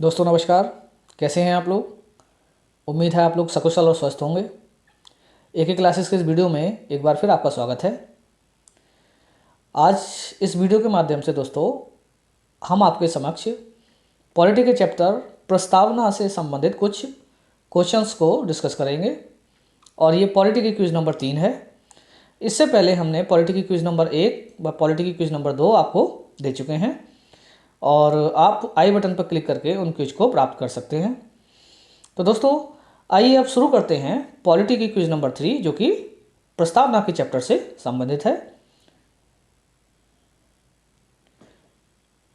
दोस्तों नमस्कार। कैसे हैं आप लोग। उम्मीद है आप लोग सकुशल और स्वस्थ होंगे। एक क्लासेस के इस वीडियो में एक बार फिर आपका स्वागत है। आज इस वीडियो के माध्यम से दोस्तों हम आपके समक्ष पॉलिटी के चैप्टर प्रस्तावना से संबंधित कुछ क्वेश्चंस को डिस्कस करेंगे और ये पॉलिटी की क्विज नंबर 3 है। इससे पहले हमने पॉलिटी की क्विज नंबर 1 व पॉलिटी की क्विज नंबर 2 आपको दे चुके हैं और आप आई बटन पर क्लिक करके उन क्विज को प्राप्त कर सकते हैं। तो दोस्तों आइए अब शुरू करते हैं पॉलिटी की क्विज नंबर 3 जो कि प्रस्तावना के चैप्टर से संबंधित है।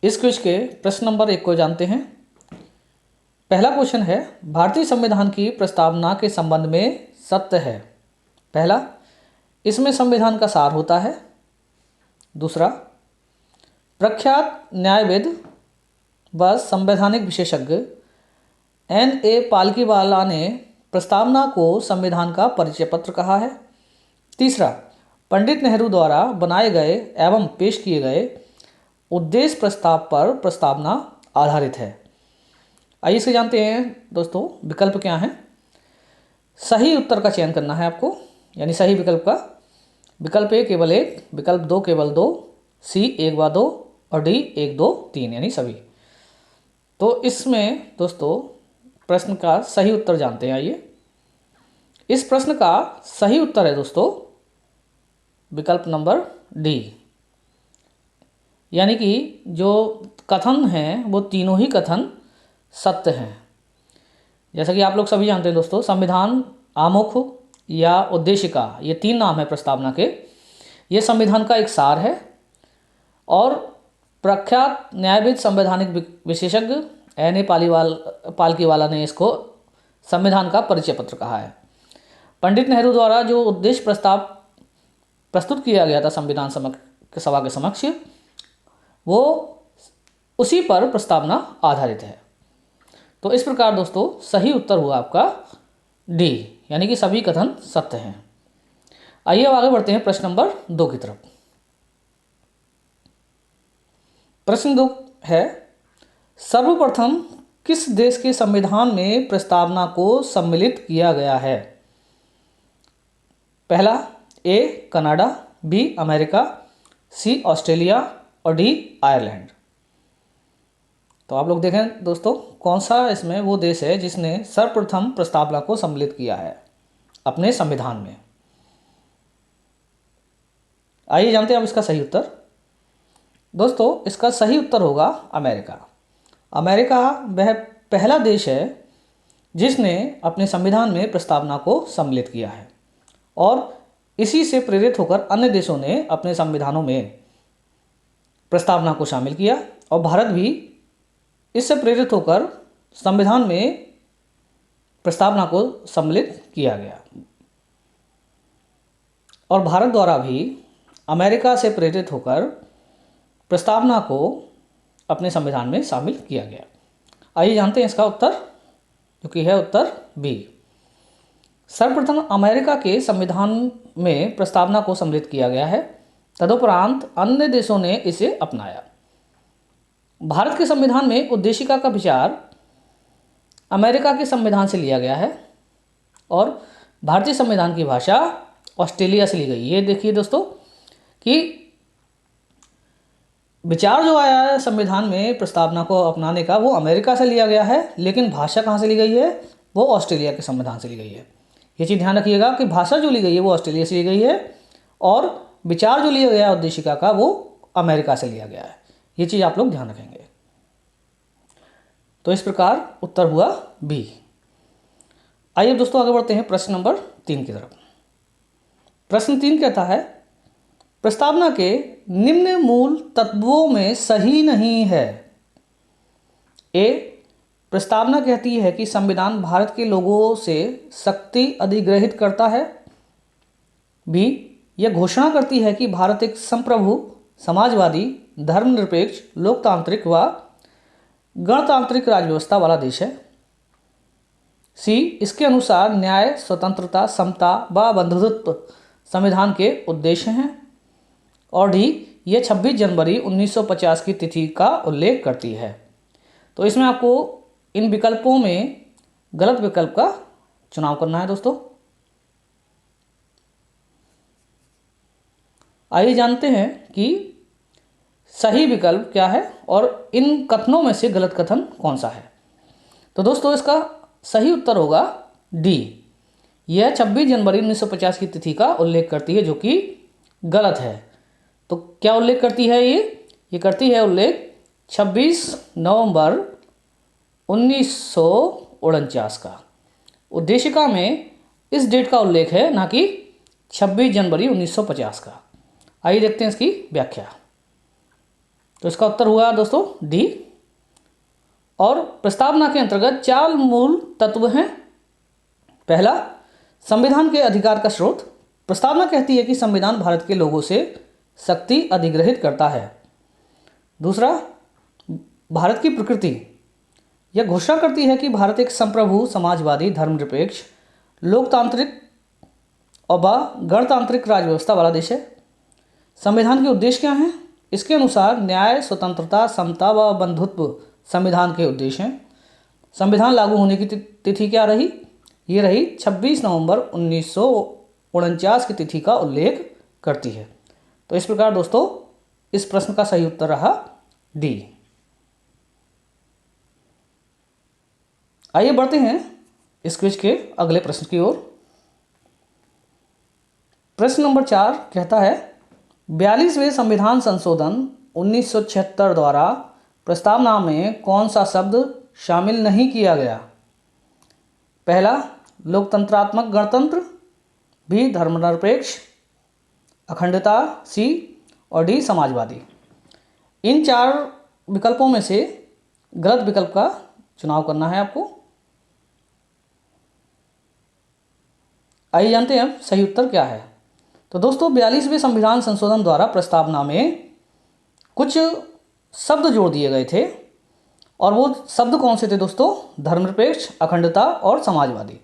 इस क्विज के प्रश्न नंबर 1 को जानते हैं। पहला क्वेश्चन है, भारतीय संविधान की प्रस्तावना के संबंध में सत्य है। पहला, इसमें संविधान का सार होता है। दूसरा, प्रख्यात न्यायविद व संवैधानिक विशेषज्ञ N.A. पालकीवाला ने प्रस्तावना को संविधान का परिचय पत्र कहा है। तीसरा, पंडित नेहरू द्वारा बनाए गए एवं पेश किए गए उद्देश्य प्रस्ताव पर प्रस्तावना आधारित है। आइए इसे जानते हैं दोस्तों विकल्प क्या हैं। सही उत्तर का चयन करना है आपको, यानी सही विकल्प का। विकल्प ए केवल 1, विकल्प 2 केवल 2, सी 1 व 2 और डी 1 2 3 यानी सभी। तो इसमें दोस्तों प्रश्न का सही उत्तर जानते हैं। आइए, इस प्रश्न का सही उत्तर है दोस्तों विकल्प नंबर डी, यानी कि जो कथन हैं वो तीनों ही कथन सत्य हैं। जैसा कि आप लोग सभी जानते हैं दोस्तों, संविधान, आमुख या उद्देशिका, ये 3 नाम है प्रस्तावना के। ये संविधान का एक सार है और प्रख्यात न्यायविद संवैधानिक विशेषज्ञ N.A. पालकीवाला ने इसको संविधान का परिचय पत्र कहा है। पंडित नेहरू द्वारा जो उद्देश्य प्रस्ताव प्रस्तुत किया गया था संविधान सभा के समक्ष, वो उसी पर प्रस्तावना आधारित है। तो इस प्रकार दोस्तों सही उत्तर हुआ आपका डी, यानी कि सभी कथन सत्य हैं। आइए अब आगे बढ़ते हैं प्रश्न नंबर 2 की तरफ। प्रश्न 2 है, सर्वप्रथम किस देश के संविधान में प्रस्तावना को सम्मिलित किया गया है। पहला, A Canada, B America, C Australia और डी आयरलैंड। तो आप लोग देखें दोस्तों कौन सा इसमें वो देश है जिसने सर्वप्रथम प्रस्तावना को सम्मिलित किया है अपने संविधान में। आइए जानते हैं अब इसका सही उत्तर। दोस्तों इसका सही उत्तर होगा अमेरिका। अमेरिका वह पहला देश है जिसने अपने संविधान में प्रस्तावना को सम्मिलित किया है और इसी से प्रेरित होकर अन्य देशों ने अपने संविधानों में प्रस्तावना को शामिल किया और भारत भी इससे प्रेरित होकर संविधान में प्रस्तावना को सम्मिलित किया गया और भारत द्वारा भी अमेरिका से प्रेरित होकर प्रस्तावना को अपने संविधान में शामिल किया गया। आइए जानते हैं इसका उत्तर, जो कि है उत्तर बी। सर्वप्रथम अमेरिका के संविधान में प्रस्तावना को सम्मिलित किया गया है, तदुपरांत अन्य देशों ने इसे अपनाया। भारत के संविधान में उद्देशिका का विचार अमेरिका के संविधान से लिया गया है और भारतीय संविधान की भाषा ऑस्ट्रेलिया से ली गई। ये देखिए दोस्तों कि विचार जो आया है संविधान में प्रस्तावना को अपनाने का वो अमेरिका से लिया गया है, लेकिन भाषा कहाँ से ली गई है, वो ऑस्ट्रेलिया के संविधान से ली गई है। ये चीज़ ध्यान रखिएगा कि भाषा जो ली गई है वो ऑस्ट्रेलिया से ली गई है और विचार जो लिया गया है उद्देशिका का वो अमेरिका से लिया गया है। ये चीज़ आप लोग ध्यान रखेंगे। तो इस प्रकार उत्तर हुआ बी। आइए दोस्तों आगे बढ़ते हैं प्रश्न नंबर 3 की तरफ। प्रश्न 3 कहता है, प्रस्तावना के निम्न मूल तत्वों में सही नहीं है। ए, प्रस्तावना कहती है कि संविधान भारत के लोगों से शक्ति अधिग्रहित करता है। बी, यह घोषणा करती है कि भारत एक संप्रभु, समाजवादी, धर्मनिरपेक्ष, लोकतांत्रिक व गणतांत्रिक राजव्यवस्था वाला देश है। सी, इसके अनुसार न्याय, स्वतंत्रता, समता व बंधुत्व संविधान के उद्देश्य हैं। और डी, ये 26 जनवरी 1950 की तिथि का उल्लेख करती है। तो इसमें आपको इन विकल्पों में गलत विकल्प का चुनाव करना है दोस्तों। आइए जानते हैं कि सही विकल्प क्या है और इन कथनों में से गलत कथन कौन सा है। तो दोस्तों इसका सही उत्तर होगा डी। यह 26 जनवरी 1950 की तिथि का उल्लेख करती है, जो कि गलत है। तो क्या उल्लेख करती है ये करती है उल्लेख 26 नवंबर 1949 का। उद्देशिका में इस डेट का उल्लेख है, ना कि 26 जनवरी 1950 का। आइए देखते हैं इसकी व्याख्या। तो इसका उत्तर हुआ दोस्तों डी। और प्रस्तावना के अंतर्गत 4 मूल तत्व हैं। पहला, संविधान के अधिकार का स्रोत। प्रस्तावना कहती है कि संविधान भारत के लोगों से शक्ति अधिग्रहित करता है। दूसरा, भारत की प्रकृति। यह घोषणा करती है कि भारत एक संप्रभु, समाजवादी, धर्मनिरपेक्ष, लोकतांत्रिक और गणतांत्रिक राज व्यवस्था वाला देश है। संविधान के उद्देश्य क्या हैं? इसके अनुसार न्याय, स्वतंत्रता, समता व बंधुत्व संविधान के उद्देश्य हैं। संविधान लागू होने की तिथि क्या रही? ये रही 26 नवंबर 1949 की तिथि का उल्लेख करती है। तो इस प्रकार दोस्तों इस प्रश्न का सही उत्तर रहा डी। आइए बढ़ते हैं इस क्विज के अगले प्रश्न की ओर। प्रश्न नंबर 4 कहता है, 42वें संविधान संशोधन 1976 द्वारा प्रस्तावना में कौन सा शब्द शामिल नहीं किया गया? पहला, लोकतंत्रात्मक गणतंत्र, बी, धर्मनिरपेक्ष, अखंडता, सी और डी, समाजवादी। इन 4 विकल्पों में से गलत विकल्प का चुनाव करना है आपको। आइए जानते हैं अब सही उत्तर क्या है। तो दोस्तों 42वें संविधान संशोधन द्वारा प्रस्तावना में कुछ शब्द जोड़ दिए गए थे, और वो शब्द कौन से थे दोस्तों? धर्मनिरपेक्ष, अखंडता और समाजवादी।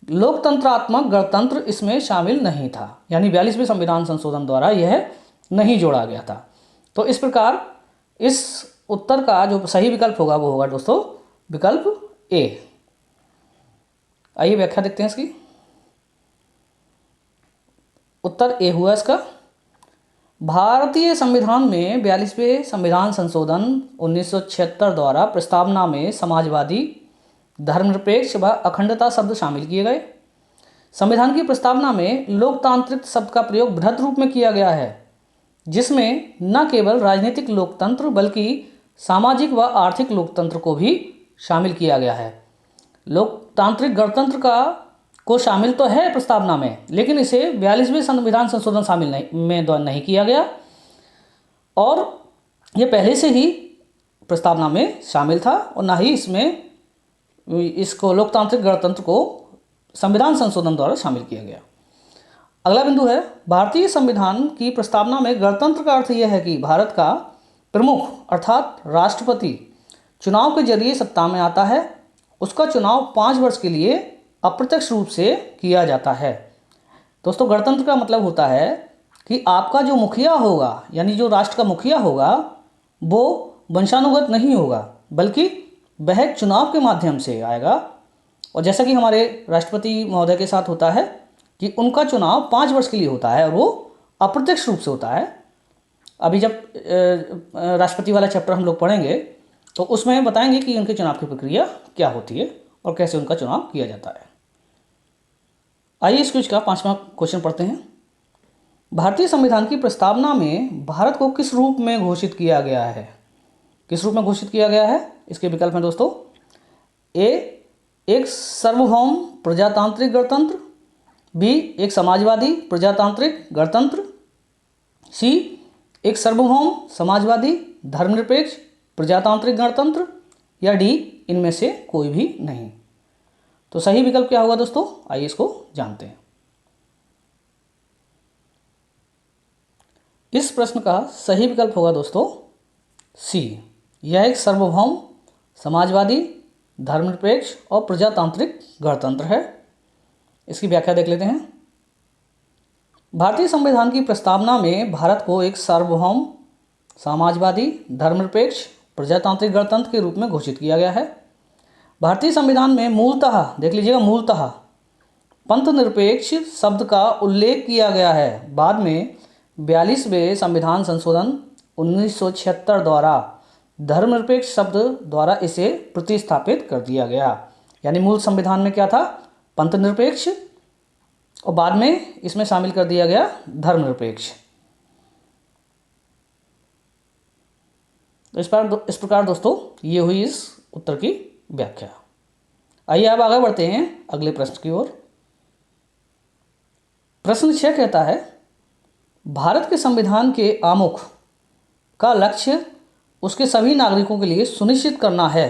लोकतंत्रात्मक गणतंत्र इसमें शामिल नहीं था, यानी 42वें संविधान संशोधन द्वारा यह नहीं जोड़ा गया था। तो इस प्रकार इस उत्तर का जो सही विकल्प होगा वो होगा दोस्तों विकल्प ए। आइए व्याख्या देखते हैं इसकी। उत्तर ए हुआ इसका। भारतीय संविधान में 42वें संविधान संशोधन 1976 द्वारा प्रस्तावना में समाजवादी, धर्मनिरपेक्ष व अखंडता शब्द शामिल किए गए। संविधान की प्रस्तावना में लोकतांत्रिक शब्द का प्रयोग बृहद रूप में किया गया है, जिसमें न केवल राजनीतिक लोकतंत्र बल्कि सामाजिक व आर्थिक लोकतंत्र को भी शामिल किया गया है। लोकतांत्रिक गणतंत्र को शामिल तो है प्रस्तावना में, लेकिन इसे 42वें संविधान संशोधन शामिल नहीं किया गया, और ये पहले से ही प्रस्तावना में शामिल था, और ना ही इसको लोकतांत्रिक गणतंत्र को संविधान संशोधन द्वारा शामिल किया गया। अगला बिंदु है, भारतीय संविधान की प्रस्तावना में गणतंत्र का अर्थ यह है कि भारत का प्रमुख अर्थात राष्ट्रपति चुनाव के जरिए सत्ता में आता है। उसका चुनाव 5 वर्ष के लिए अप्रत्यक्ष रूप से किया जाता है। दोस्तों गणतंत्र का मतलब होता है कि आपका जो मुखिया होगा, यानी जो राष्ट्र का मुखिया होगा, वो वंशानुगत नहीं होगा, बल्कि वह चुनाव के माध्यम से आएगा। और जैसा कि हमारे राष्ट्रपति महोदय के साथ होता है कि उनका चुनाव 5 वर्ष के लिए होता है और वो अप्रत्यक्ष रूप से होता है। अभी जब राष्ट्रपति वाला चैप्टर हम लोग पढ़ेंगे तो उसमें बताएंगे कि उनके चुनाव की प्रक्रिया क्या होती है और कैसे उनका चुनाव किया जाता है। आइए इस क्विज का 5वां क्वेश्चन पढ़ते हैं। भारतीय संविधान की प्रस्तावना में भारत को किस रूप में घोषित किया गया है? किस रूप में घोषित किया गया है? इसके विकल्प हैं दोस्तों, ए, एक सार्वभौम प्रजातांत्रिक गणतंत्र, बी, एक समाजवादी प्रजातांत्रिक गणतंत्र, सी, एक सार्वभौम समाजवादी धर्मनिरपेक्ष प्रजातांत्रिक गणतंत्र, या डी, इनमें से कोई भी नहीं। तो सही विकल्प क्या होगा दोस्तों? आइए इसको जानते हैं। इस प्रश्न का सही विकल्प होगा दोस्तों सी। यह एक सार्वभौम समाजवादी धर्मनिरपेक्ष और प्रजातांत्रिक गणतंत्र है। इसकी व्याख्या देख लेते हैं। भारतीय संविधान की प्रस्तावना में भारत को एक सार्वभौम समाजवादी धर्मनिरपेक्ष प्रजातांत्रिक गणतंत्र के रूप में घोषित किया गया है। भारतीय संविधान में मूलतः, देख लीजिएगा, मूलतः पंथ निरपेक्ष शब्द का उल्लेख किया गया है। बाद में 42वें संविधान संशोधन 1976 द्वारा धर्मनिरपेक्ष शब्द द्वारा इसे प्रतिस्थापित कर दिया गया। यानी मूल संविधान में क्या था? पंथ निरपेक्ष, और बाद में इसमें शामिल कर दिया गया धर्मनिरपेक्ष। इस प्रकार दोस्तों ये हुई इस उत्तर की व्याख्या। आइए अब आगे बढ़ते हैं अगले प्रश्न की ओर। प्रश्न 6 कहता है, भारत के संविधान के आमुख का लक्ष्य उसके सभी नागरिकों के लिए सुनिश्चित करना है।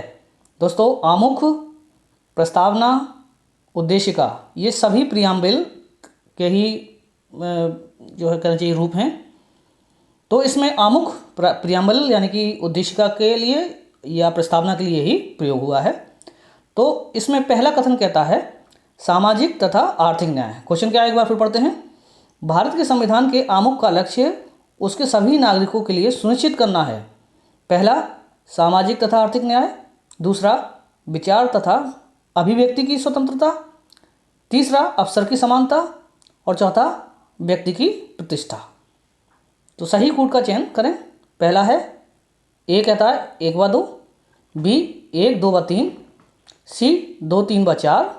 दोस्तों, आमुख, प्रस्तावना, उद्देशिका, ये सभी प्रियम्बल के ही जो है कहना चाहिए रूप हैं। तो इसमें आमुख प्रियम्बल यानी कि उद्देशिका के लिए या प्रस्तावना के लिए ही प्रयोग हुआ है। तो इसमें पहला कथन कहता है सामाजिक तथा आर्थिक न्याय। क्वेश्चन क्या है, एक बार फिर पढ़ते हैं। भारत के संविधान के आमुख का लक्ष्य उसके सभी नागरिकों के लिए सुनिश्चित करना है। पहला, सामाजिक तथा आर्थिक न्याय। दूसरा, विचार तथा अभिव्यक्ति की स्वतंत्रता। तीसरा, अवसर की समानता। और चौथा, व्यक्ति की प्रतिष्ठा। तो सही कूट का चयन करें। पहला है, ए कहता है 1 व 2, बी 1 2 व 3, सी 2 3 व 4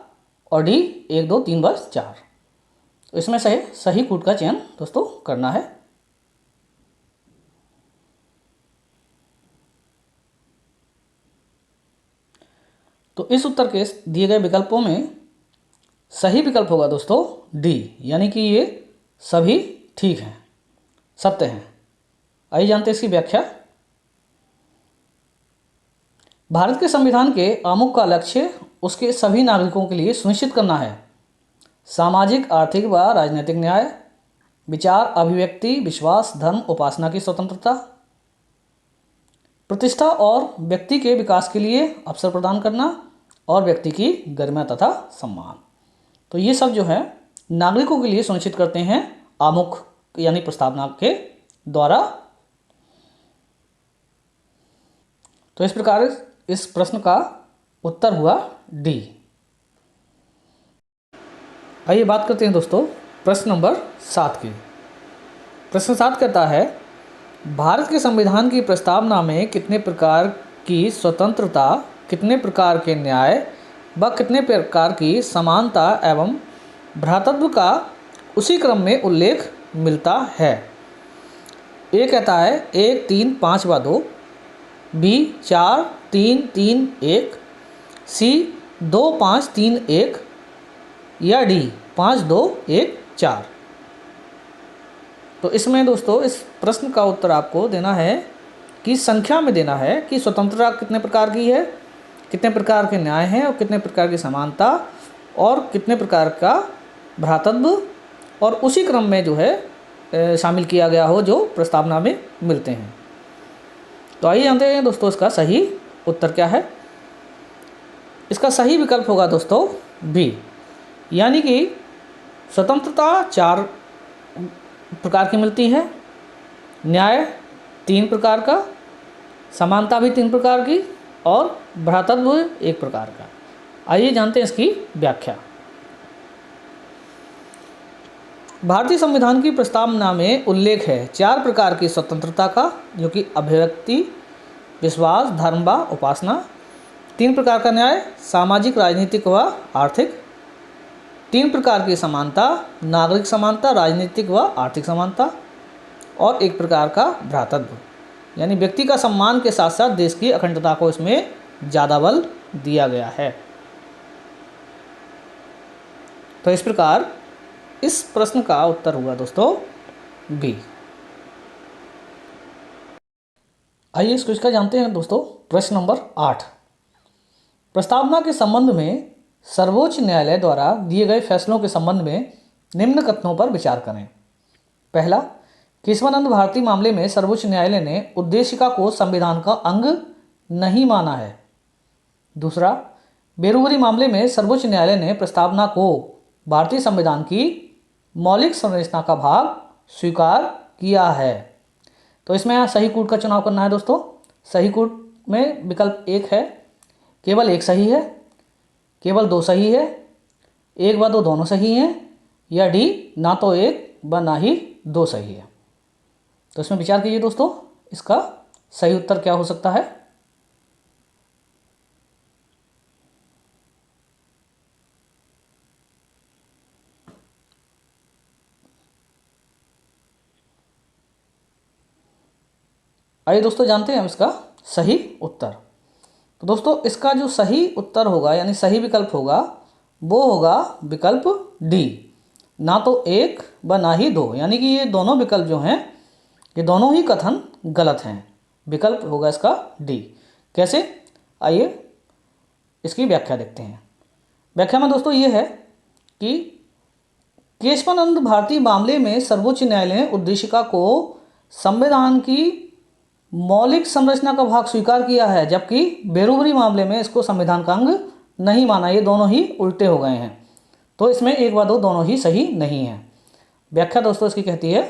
और डी 1 2 3 व 4। तो इसमें से सही कूट का चयन दोस्तों करना है। तो इस उत्तर के दिए गए विकल्पों में सही विकल्प होगा दोस्तों डी, यानी कि ये सभी ठीक हैं, सत्य हैं। आइए जानते हैं इसकी व्याख्या। भारत के संविधान के आमुख का लक्ष्य उसके सभी नागरिकों के लिए सुनिश्चित करना है सामाजिक, आर्थिक व राजनीतिक न्याय, विचार, अभिव्यक्ति, विश्वास, धर्म, उपासना की स्वतंत्रता, प्रतिष्ठा और व्यक्ति के विकास के लिए अवसर प्रदान करना और व्यक्ति की गरिमा तथा सम्मान। तो ये सब जो है नागरिकों के लिए सुनिश्चित करते हैं आमुख यानी प्रस्तावना के द्वारा। तो इस प्रकार इस प्रश्न का उत्तर हुआ डी। आइए बात करते हैं दोस्तों प्रश्न नंबर 7 की। प्रश्न 7 कहता है, भारत के संविधान की प्रस्तावना में कितने प्रकार की स्वतंत्रता, कितने प्रकार के न्याय व कितने प्रकार की समानता एवं भ्रातृत्व का उसी क्रम में उल्लेख मिलता है। ए कहता है 1 3 5 व 2, बी 4 3 3 1, सी 2 5 3 1 या डी 5 2 1 4। तो इसमें दोस्तों इस प्रश्न का उत्तर आपको देना है कि संख्या में देना है कि स्वतंत्रता कितने प्रकार की है, कितने प्रकार के न्याय हैं और कितने प्रकार की समानता और कितने प्रकार का भ्रातृत्व और उसी क्रम में जो है शामिल किया गया हो जो प्रस्तावना में मिलते हैं। तो आइए जानते हैं दोस्तों इसका सही उत्तर क्या है। इसका सही विकल्प होगा दोस्तों बी, यानी कि स्वतंत्रता 4 प्रकार की मिलती है, न्याय 3 प्रकार का, समानता भी 3 प्रकार की और भ्रातृत्व 1 प्रकार का। आइए जानते हैं इसकी व्याख्या। भारतीय संविधान की प्रस्तावना में उल्लेख है 4 प्रकार की स्वतंत्रता का, जो कि अभिव्यक्ति, विश्वास, धर्म व उपासना। 3 प्रकार का न्याय, सामाजिक, राजनीतिक व आर्थिक। 3 प्रकार की समानता, नागरिक समानता, राजनीतिक व आर्थिक समानता। और 1 प्रकार का भ्रातृत्व, यानी व्यक्ति का सम्मान के साथ साथ देश की अखंडता को इसमें ज़्यादा बल दिया गया है। तो इस प्रकार इस प्रश्न का उत्तर हुआ दोस्तों बी। आइए इस क्विज का जानते हैं दोस्तों। प्रश्न नंबर 8, प्रस्तावना के संबंध में सर्वोच्च न्यायालय द्वारा दिए गए फैसलों के संबंध में निम्न कथनों पर विचार करें। पहला, केशवानंद भारती मामले में सर्वोच्च न्यायालय ने उद्देशिका को संविधान का अंग नहीं माना है। दूसरा, बेरुगरी मामले में सर्वोच्च न्यायालय ने प्रस्तावना को भारतीय संविधान की मौलिक संरचना का भाग स्वीकार किया है। तो इसमें सही कूट का चुनाव करना है दोस्तों। सही कूट में विकल्प 1 है, केवल 1 सही है। केवल दो सही है, एक व दो दोनों सही हैं, या डी ना तो एक व ना ही दो सही है। तो इसमें विचार कीजिए दोस्तों, इसका सही उत्तर क्या हो सकता है। आइए दोस्तों जानते हैं हम इसका सही उत्तर। तो दोस्तों इसका जो सही उत्तर होगा यानी सही विकल्प होगा वो होगा विकल्प डी, ना तो एक व ना ही दो। यानी कि ये दोनों विकल्प जो हैं ये दोनों ही कथन गलत हैं। विकल्प होगा इसका डी। कैसे, आइए इसकी व्याख्या देखते हैं। व्याख्या में दोस्तों ये है कि केशवानंद भारती मामले में सर्वोच्च न्यायालय ने उद्देशिका को संविधान की मौलिक संरचना का भाग स्वीकार किया है, जबकि बेरुबरी मामले में इसको संविधान का अंग नहीं माना। ये दोनों ही उल्टे हो गए हैं। तो इसमें एक व दो दोनों ही सही नहीं है। व्याख्या दोस्तों इसकी कहती है,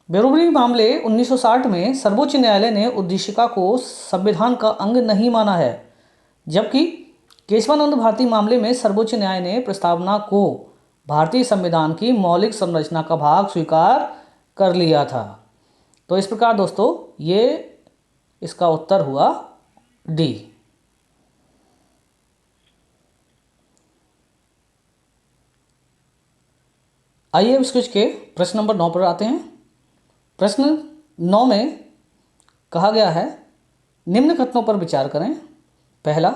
बेरुबरी मामले 1960 में सर्वोच्च न्यायालय ने उद्देशिका को संविधान का अंग नहीं माना है, जबकि केशवानंद भारती मामले में सर्वोच्च न्यायालय ने प्रस्तावना को भारतीय संविधान की मौलिक संरचना का भाग स्वीकार कर लिया था। तो इस प्रकार दोस्तों ये इसका उत्तर हुआ डी। आइए अब इस क्विज के प्रश्न नंबर 9 पर आते हैं। प्रश्न 9 में कहा गया है, निम्न कथनों पर विचार करें। पहला,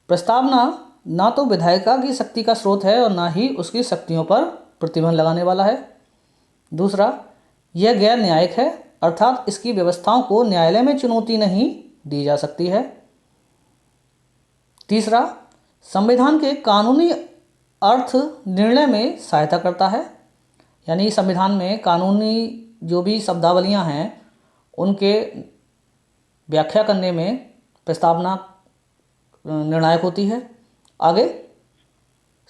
प्रस्तावना ना तो विधायिका की शक्ति का स्रोत है और ना ही उसकी शक्तियों पर प्रतिबंध लगाने वाला है। दूसरा, यह गैर न्यायिक है, अर्थात इसकी व्यवस्थाओं को न्यायालय में चुनौती नहीं दी जा सकती है। तीसरा, संविधान के कानूनी अर्थ निर्णय में सहायता करता है, यानी संविधान में कानूनी जो भी शब्दावलियां हैं उनके व्याख्या करने में प्रस्तावना निर्णायक होती है। आगे,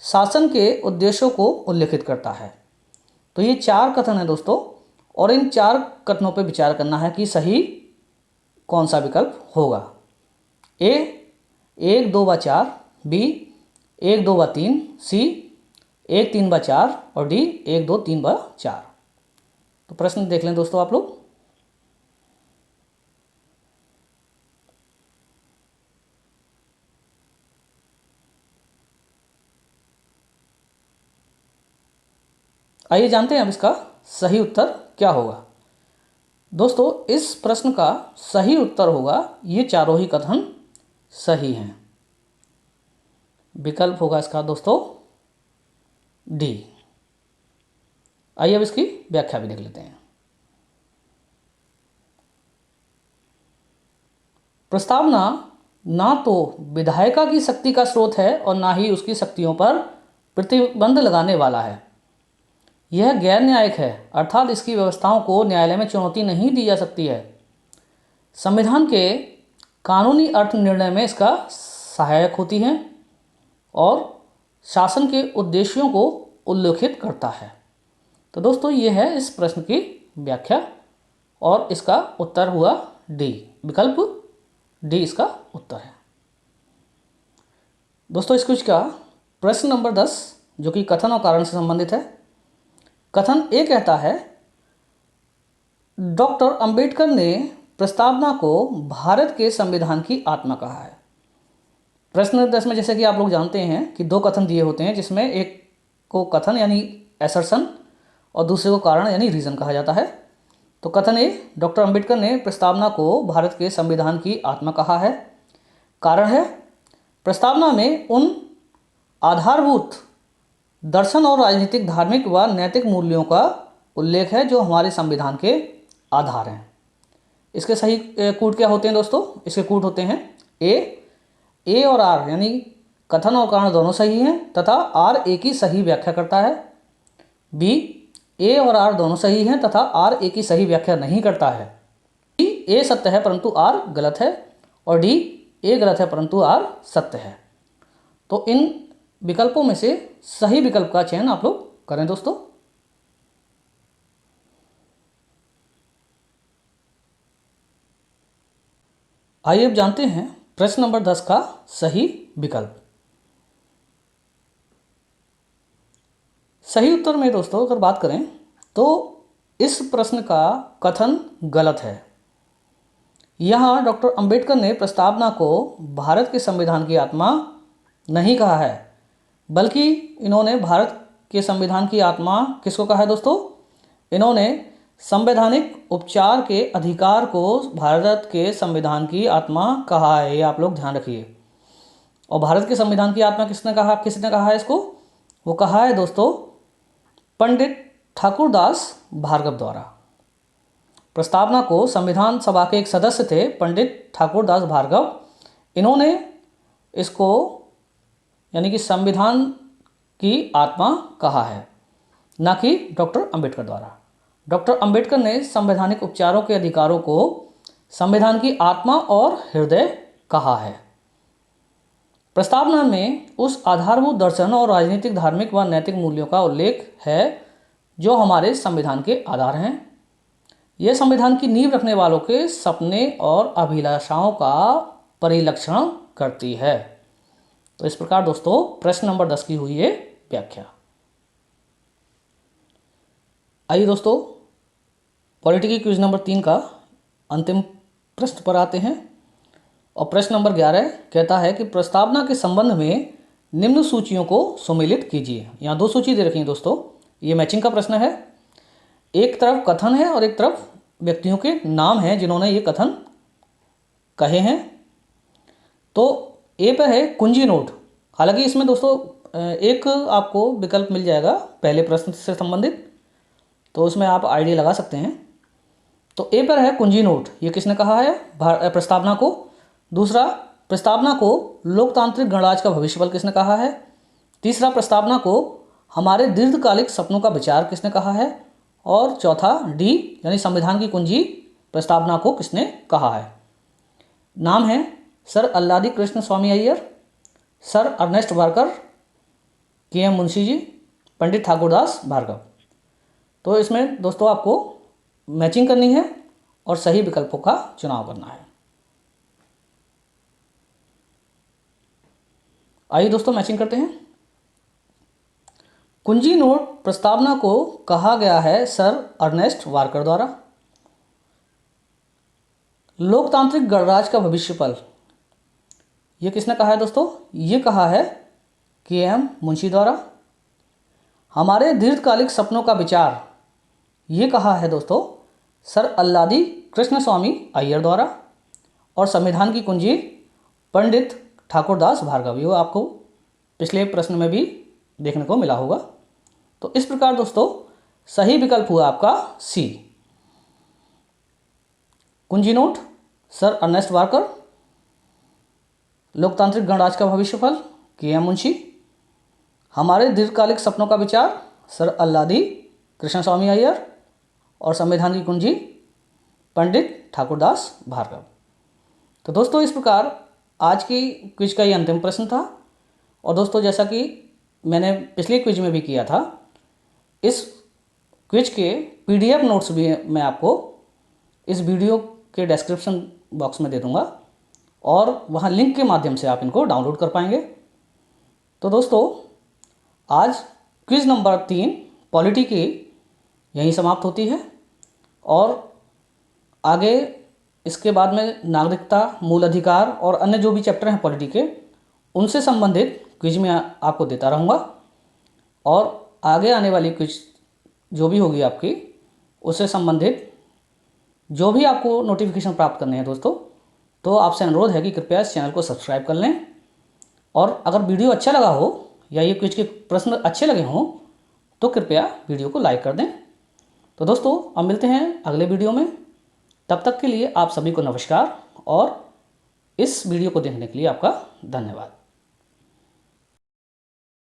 शासन के उद्देश्यों को उल्लेखित करता है। तो ये चार कथन हैं दोस्तों, और इन चार कथनों पर विचार करना है कि सही कौन सा विकल्प होगा। ए 1 2 व 4, बी 1 2 व 3, सी 1 3 व 4 और डी 1 2 3 व 4। तो प्रश्न देख लें दोस्तों आप लोग। आइए जानते हैं अब इसका सही उत्तर क्या होगा। दोस्तों इस प्रश्न का सही उत्तर होगा ये चारों ही कथन सही हैं। विकल्प होगा इसका दोस्तों डी। आइए अब इसकी व्याख्या भी देख लेते हैं। प्रस्तावना ना तो विधायिका की शक्ति का स्रोत है और ना ही उसकी शक्तियों पर प्रतिबंध लगाने वाला है। यह गैर न्यायिक है, अर्थात इसकी व्यवस्थाओं को न्यायालय में चुनौती नहीं दी जा सकती है। संविधान के कानूनी अर्थ निर्णय में इसका सहायक होती है और शासन के उद्देश्यों को उल्लेखित करता है। तो दोस्तों ये है इस प्रश्न की व्याख्या और इसका उत्तर हुआ डी। विकल्प डी इसका उत्तर है। दोस्तों इस क्विज का प्रश्न नंबर 10 जो कि कथन और कारण से संबंधित है। कथन ए कहता है, डॉक्टर अंबेडकर ने प्रस्तावना को भारत के संविधान की आत्मा कहा है। प्रश्न 10 में जैसे कि आप लोग जानते हैं कि दो कथन दिए होते हैं, जिसमें एक को कथन यानी एसर्शन और दूसरे को कारण यानी रीज़न कहा जाता है। तो कथन ए, डॉक्टर अंबेडकर ने प्रस्तावना को भारत के संविधान की आत्मा कहा है। कारण है, प्रस्तावना में उन आधारभूत दर्शन और राजनीतिक, धार्मिक व नैतिक मूल्यों का उल्लेख है जो हमारे संविधान के आधार हैं। इसके सही कूट क्या होते हैं दोस्तों? इसके कूट होते हैं ए और आर, यानी कथन और कारण दोनों सही हैं तथा आर ए की सही व्याख्या करता है। बी, ए और आर दोनों सही हैं तथा आर ए की सही व्याख्या नहीं करता है। डी, ए सत्य है परंतु आर गलत है, और डी, ए गलत है परंतु आर सत्य है। तो इन विकल्पों में से सही विकल्प का चयन आप लोग करें दोस्तों। आइए अब जानते हैं प्रश्न नंबर 10 का सही विकल्प। सही उत्तर में दोस्तों अगर बात करें तो इस प्रश्न का कथन गलत है। यहाँ डॉक्टर अंबेडकर ने प्रस्तावना को भारत के संविधान की आत्मा नहीं कहा है, बल्कि इन्होंने भारत के संविधान की आत्मा किसको कहा है दोस्तों? इन्होंने संवैधानिक उपचार के अधिकार को भारत के संविधान की आत्मा कहा है, ये आप लोग ध्यान रखिए। और भारत के संविधान की आत्मा किसने कहा है इसको? वो कहा है दोस्तों पंडित ठाकुरदास भार्गव द्वारा। प्रस्तावना को संविधान सभा के एक सदस्य थे पंडित ठाकुरदास भार्गव, इन्होंने इसको यानी कि संविधान की आत्मा कहा है, ना कि डॉक्टर अंबेडकर द्वारा। डॉक्टर अंबेडकर ने संवैधानिक उपचारों के अधिकारों को संविधान की आत्मा और हृदय कहा है। प्रस्तावना में उस आधारभूत दर्शन और राजनीतिक, धार्मिक व नैतिक मूल्यों का उल्लेख है जो हमारे संविधान के आधार हैं। यह संविधान की नींव रखने वालों के सपने और अभिलाषाओं का परिलक्षण करती है। तो इस प्रकार दोस्तों प्रश्न नंबर 10 की हुई है व्याख्या। आइए दोस्तों पॉलिटी की क्विज नंबर 3 का अंतिम प्रश्न पर आते हैं। और प्रश्न नंबर 11 कहता है कि प्रस्तावना के संबंध में निम्न सूचियों को सुमेलित कीजिए। यहाँ 2 सूची दे रखी हैं दोस्तों, ये मैचिंग का प्रश्न है। एक तरफ कथन है और एक तरफ व्यक्तियों के नाम हैं जिन्होंने ये कथन कहे हैं। तो ए पर है कुंजी नोट। हालांकि इसमें दोस्तों एक आपको विकल्प मिल जाएगा पहले प्रश्न से संबंधित, तो उसमें आप आइडिया लगा सकते हैं। तो ए पर है कुंजी नोट, ये किसने कहा है? प्रस्तावना को। दूसरा, प्रस्तावना को लोकतांत्रिक गणराज्य का भविष्यफल किसने कहा है? तीसरा, प्रस्तावना को हमारे दीर्घकालिक सपनों का विचार किसने कहा है? और चौथा डी यानी संविधान की कुंजी प्रस्तावना को किसने कहा है? नाम है sir Alladi Krishnaswami Iyer, sir Ernest Barker, KM. Munshi ji, Pandit Thakurdas Bhargava. तो इसमें दोस्तों आपको मैचिंग करनी है और सही विकल्पों का चुनाव करना है। आइए दोस्तों मैचिंग करते हैं। कुंजी नोट प्रस्तावना को कहा गया है सर अर्नेस्ट वार्कर द्वारा। लोकतांत्रिक गणराज्य का भविष्यफल ये किसने कहा है दोस्तों? ये कहा है के.एम. मुंशी द्वारा। हमारे दीर्घकालिक सपनों का विचार ये कहा है दोस्तों सर अल्लादी कृष्ण स्वामी अय्यर द्वारा। और संविधान की कुंजी पंडित ठाकुरदास भार्गव, ये आपको पिछले प्रश्न में भी देखने को मिला होगा। तो इस प्रकार दोस्तों सही विकल्प हुआ आपका सी, कुंजी नोट सर अर्नेस्ट वार्कर, लोकतांत्रिक गणराज्य का भविष्यफल के.एम. मुंशी, हमारे दीर्घकालिक सपनों का विचार सर अल्लादी कृष्ण स्वामी अय्यर और संविधान की कुंजी पंडित ठाकुरदास भार्गव। तो दोस्तों इस प्रकार आज की क्विज का ये अंतिम प्रश्न था। और दोस्तों जैसा कि मैंने पिछले क्विज में भी किया था, इस क्विज के PDF नोट्स भी मैं आपको इस वीडियो के डिस्क्रिप्शन बॉक्स में दे दूंगा और वहाँ लिंक के माध्यम से आप इनको डाउनलोड कर पाएंगे। तो दोस्तों आज क्विज नंबर 3 पॉलिटी की यहीं समाप्त होती है और आगे इसके बाद में नागरिकता, मूल अधिकार और अन्य जो भी चैप्टर हैं पॉलिटी के, उनसे संबंधित क्विज में आपको देता रहूँगा। और आगे आने वाली क्विज जो भी होगी आपकी, उससे संबंधित जो भी आपको नोटिफिकेशन प्राप्त करने हैं दोस्तों, तो आपसे अनुरोध है कि कृपया इस चैनल को सब्सक्राइब कर लें। और अगर वीडियो अच्छा लगा हो या ये क्विज के प्रश्न अच्छे लगे हों तो कृपया वीडियो को लाइक कर दें। तो दोस्तों अब मिलते हैं अगले वीडियो में, तब तक के लिए आप सभी को नमस्कार और इस वीडियो को देखने के लिए आपका धन्यवाद।